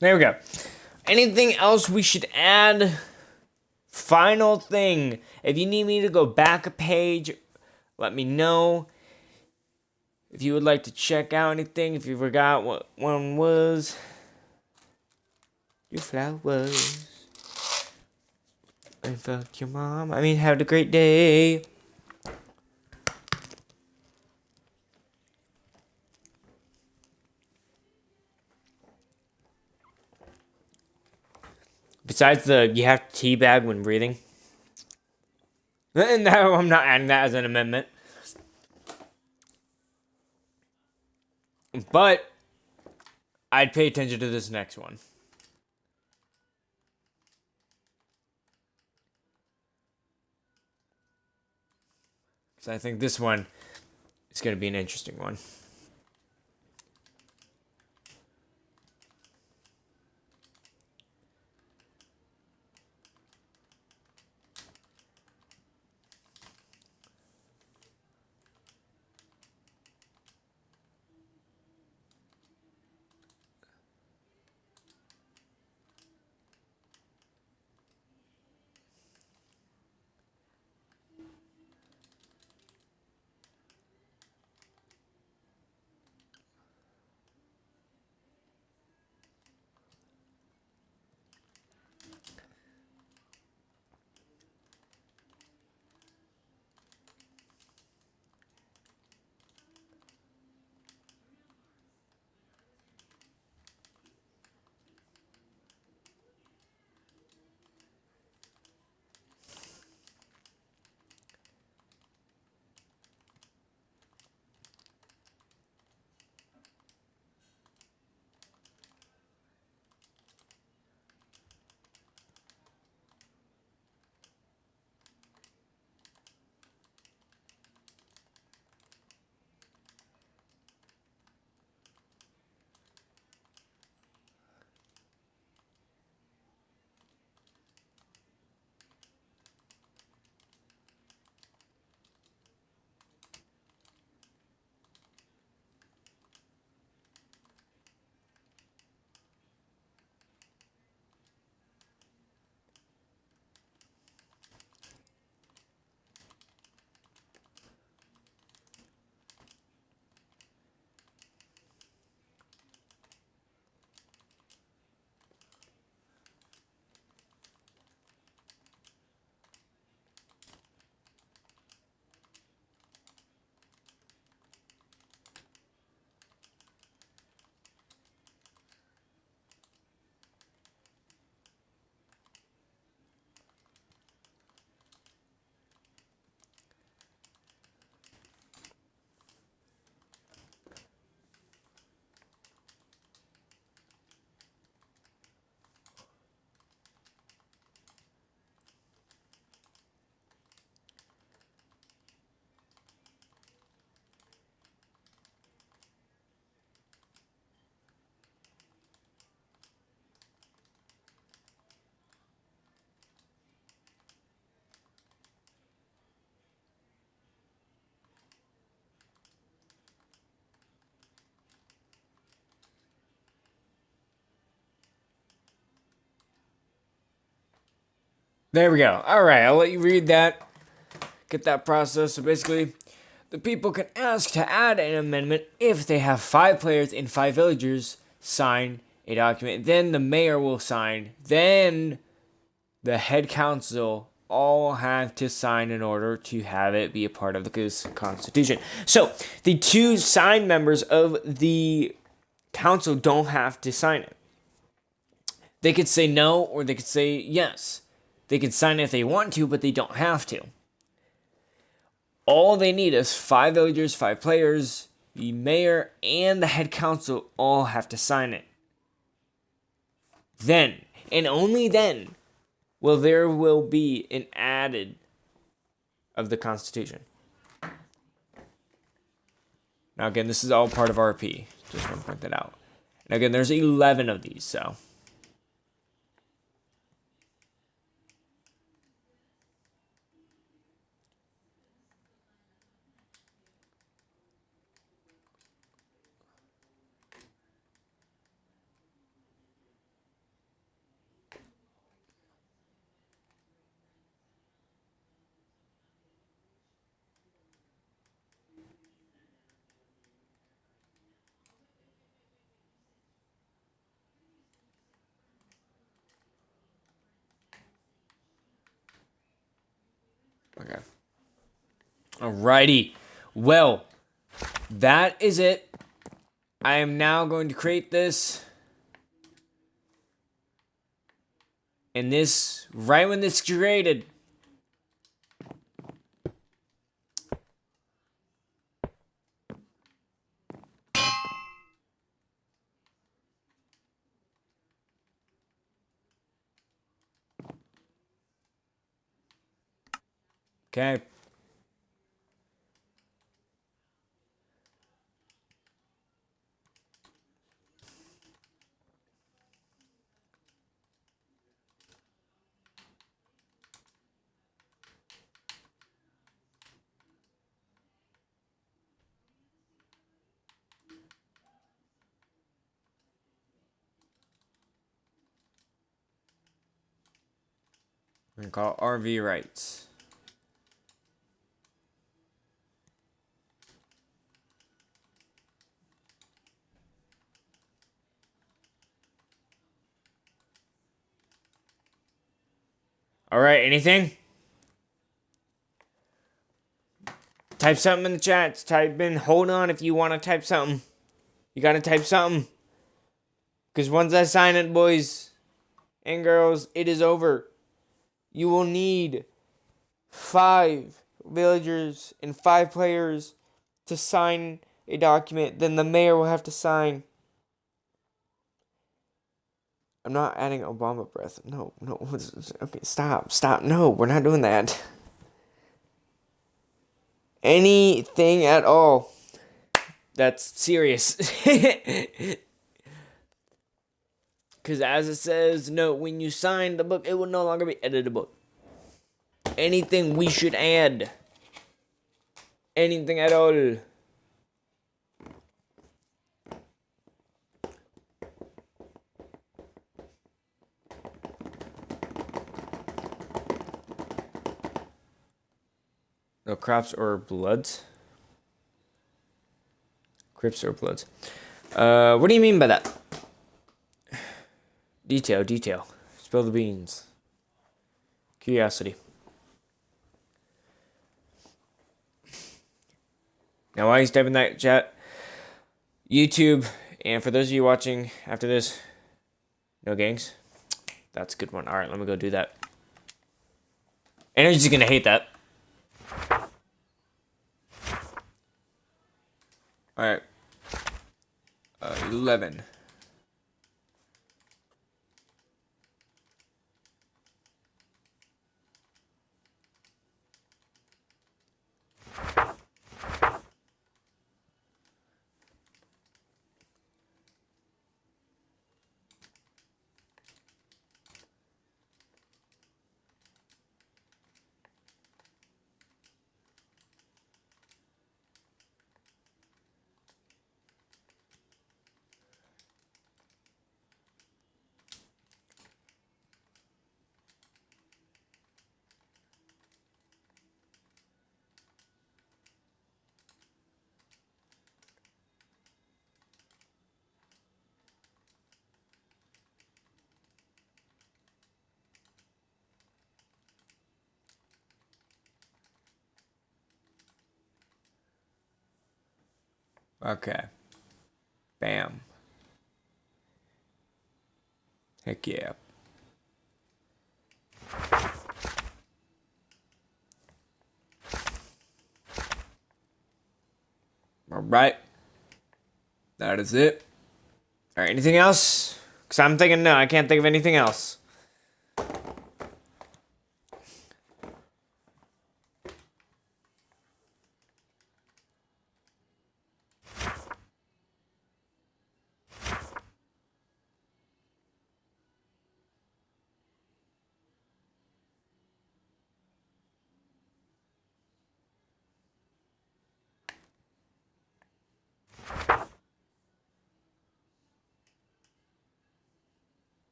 There we go. Anything else we should add? Final thing. If you need me to go back a page, let me know. If you would like to check out anything, if you forgot what one was, your flowers. And fuck your mom. I mean, have a great day. Besides you have to teabag when breathing. No, I'm not adding that as an amendment. But I'd pay attention to this next one. Because I think this one is going to be an interesting one. There we go. All right, I'll let you read that. Get that process. So basically, the people can ask to add an amendment if they have 5 players and 5 villagers sign a document. Then the mayor will sign. Then the head council all have to sign in order to have it be a part of the constitution. So the 2 signed members of the council don't have to sign it. They could say no or they could say yes. They could sign it if they want to, but they don't have to. All they need is 5 villagers, 5 players, the mayor, and the head council all have to sign it. Then, and only then, will be an added of the Constitution. Now again, this is all part of RP. Just want to point that out. And again, there's 11 of these, so. Okay. Alrighty. Well, that is it. I am now going to create this. And this, right when this is created, okay. We're gonna call it RV rights. Alright, anything? Type something in the chats. Type in, hold on if you want to type something. You gotta type something. Because once I sign it, boys and girls, it is over. You will need 5 villagers and 5 players to sign a document. Then the mayor will have to sign. I'm not adding Obama breath. No. Okay, stop. No, we're not doing that. Anything at all. That's serious. Because as it says, no, when you sign the book, it will no longer be editable. Anything we should add. Anything at all. No crops or bloods? Crips or bloods. What do you mean by that? Detail. Spill the beans. Curiosity. Now, while he's typing that chat, YouTube, and for those of you watching after this, no gangs. That's a good one. Alright, let me go do that. Energy's gonna hate that. Alright. 11. Okay. Bam. Heck yeah. Alright. That is it. Alright, anything else? Because I'm thinking no, I can't think of anything else.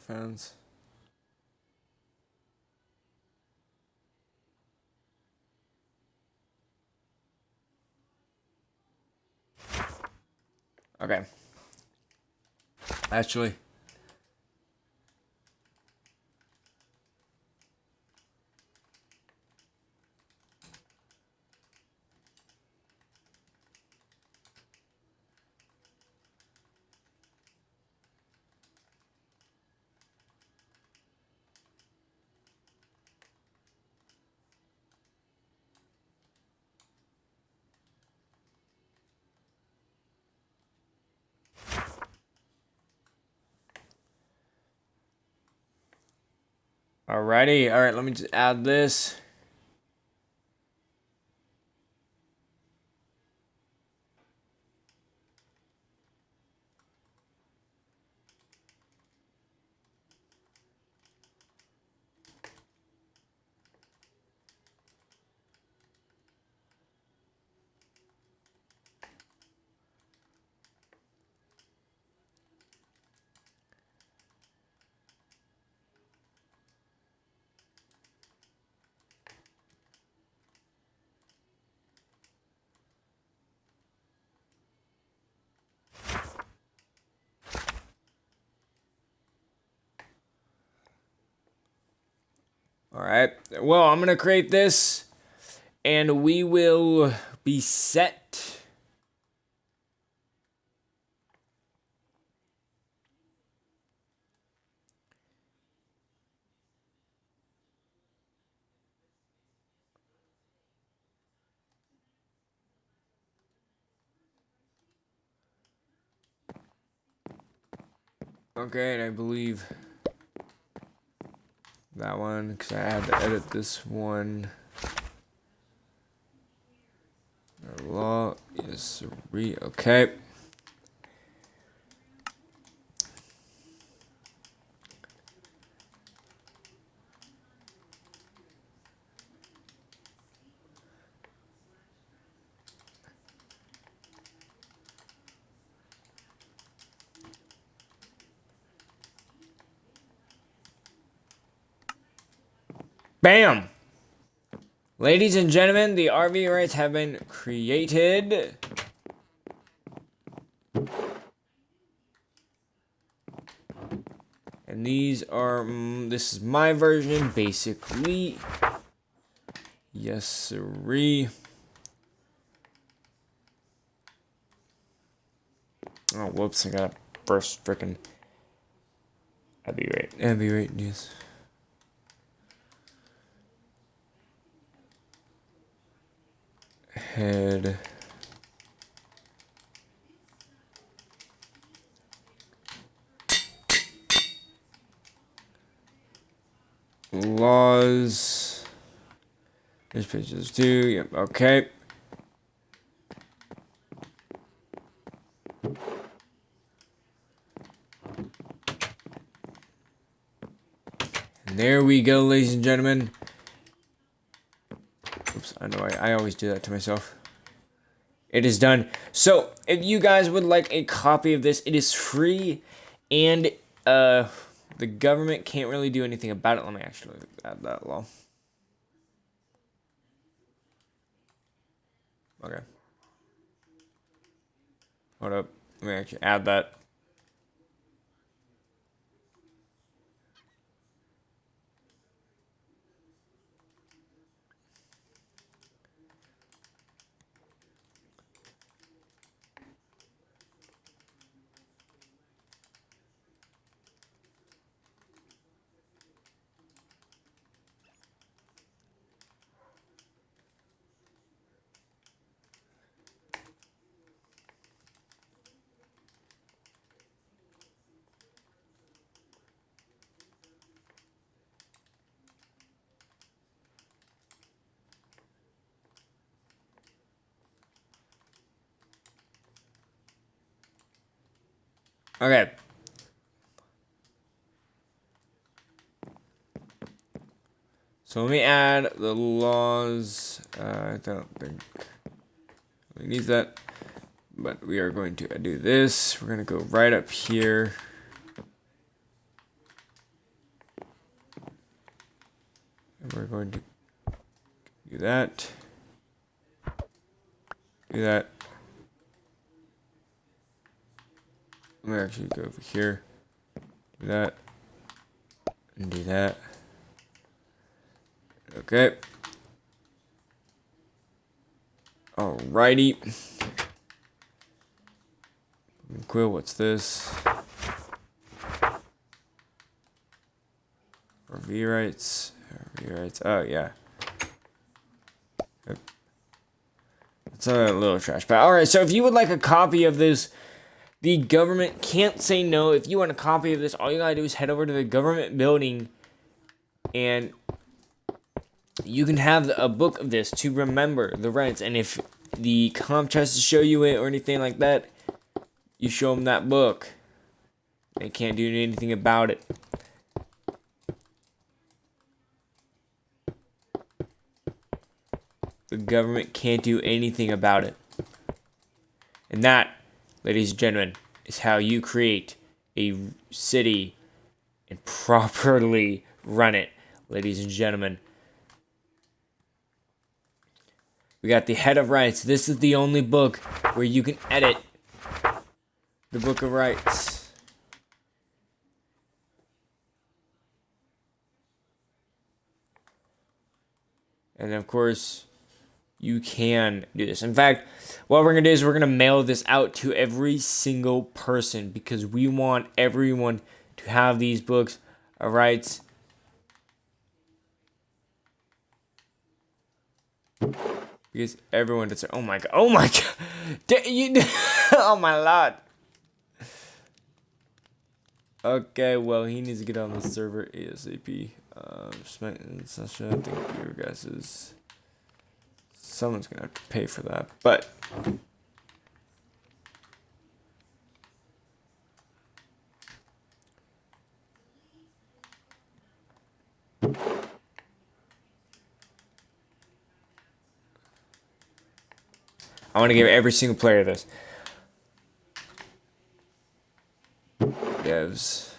fans. Okay. Actually. Alrighty. Alright, let me just add this. Alright. Well, I'm gonna create this and we will be set. Okay, and I believe that one, because I had to edit this one. Law is okay. Bam! Ladies and gentlemen, the RV rights have been created. And these are, this is my version, basically. Yes, sirree. Oh, whoops, I got first frickin' Abby rate, yes. Head. Laws. There's pages too. Yep. Okay. And there we go, ladies and gentlemen. Oops, I know I always do that to myself. It is done. So, if you guys would like a copy of this, it is free, and the government can't really do anything about it. Let me actually add that law. Okay. Hold up. Let me actually add that. Okay. So let me add the laws. I don't think we need that, but we are going to do this. We're going to go right up here. And we're going to do that. Do that. Let me actually go over here. Do that. And do that. Okay. Alrighty. Quill, what's this? RV rights. RV rights. Oh, yeah. Yep. It's a little trash. But alright, so if you would like a copy of this, the government can't say no. If you want a copy of this, all you gotta do is head over to the government building and you can have a book of this to remember the rights. And if the comp tries to show you it or anything like that, you show them that book. They can't do anything about it. The government can't do anything about it. And that, ladies and gentlemen, is how you create a city and properly run it, ladies and gentlemen. We got the Head of Rights. This is the only book where you can edit the Book of Rights. And of course, you can do this. In fact, what we're going to do is we're going to mail this out to every single person because we want everyone to have these books of rights. Because everyone does it. Oh my god. Oh my god. Oh my lord. Okay, well, he needs to get on the server ASAP. Session, I think you guys is... Someone's gonna have to pay for that, but... I want to give every single player this. Devs.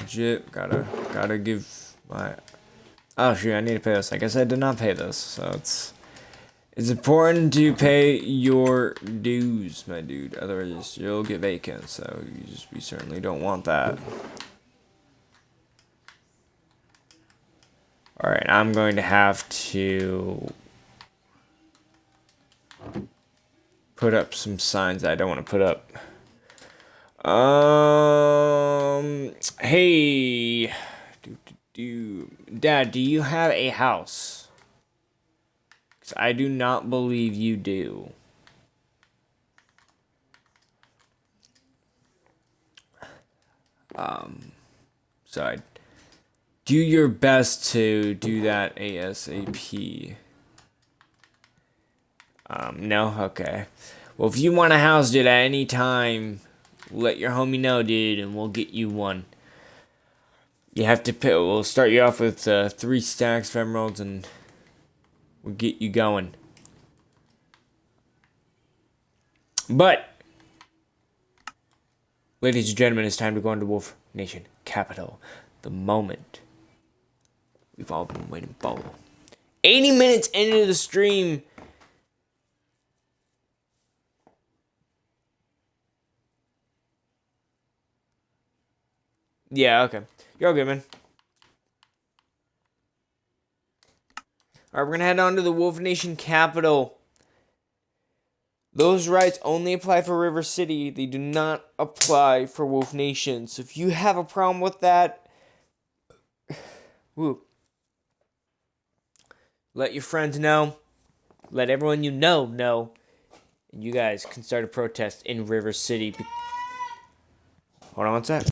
Legit, gotta give my... Oh shoot, I need to pay this. I guess I did not pay this, so it's important to pay your dues, my dude. Otherwise, you'll get vacant, so we certainly don't want that. Alright, I'm going to have to put up some signs that I don't want to put up. Hey, Dad, do you have a house? 'Cause I do not believe you do. So I do your best to do that ASAP. No? Okay. Well, if you want a house, dude, at any time, let your homie know, dude, and we'll get you one. You have to pay. We'll start you off with 3 stacks of emeralds, and we'll get you going. But, ladies and gentlemen, it's time to go into Wolf Nation Capital. The moment we've all been waiting for. 80 minutes into the stream. Yeah, okay. You're all good, man. Alright, we're gonna head on to the Wolf Nation Capital. Those rights only apply for River City. They do not apply for Wolf Nation. So if you have a problem with that, woo, let your friends know. Let everyone you know. And you guys can start a protest in River City. Hold on one sec.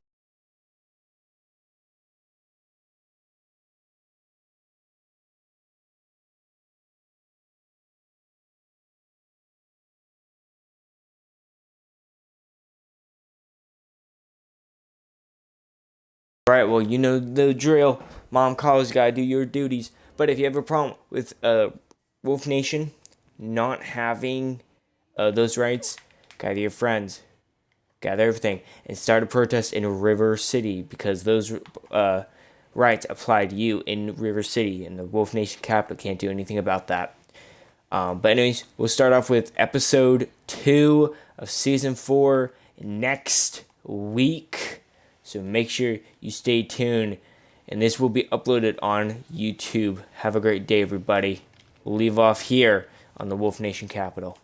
Alright, well, you know the drill. Mom, college, gotta do your duties. But if you have a problem with Wolf Nation not having those rights, gotta do your friends. gather everything, and start a protest in River City because those rights apply to you in River City, and the Wolf Nation capital can't do anything about that. But anyways, we'll start off with episode 2 of season 4 next week. So make sure you stay tuned, and this will be uploaded on YouTube. Have a great day, everybody. We'll leave off here on the Wolf Nation capital.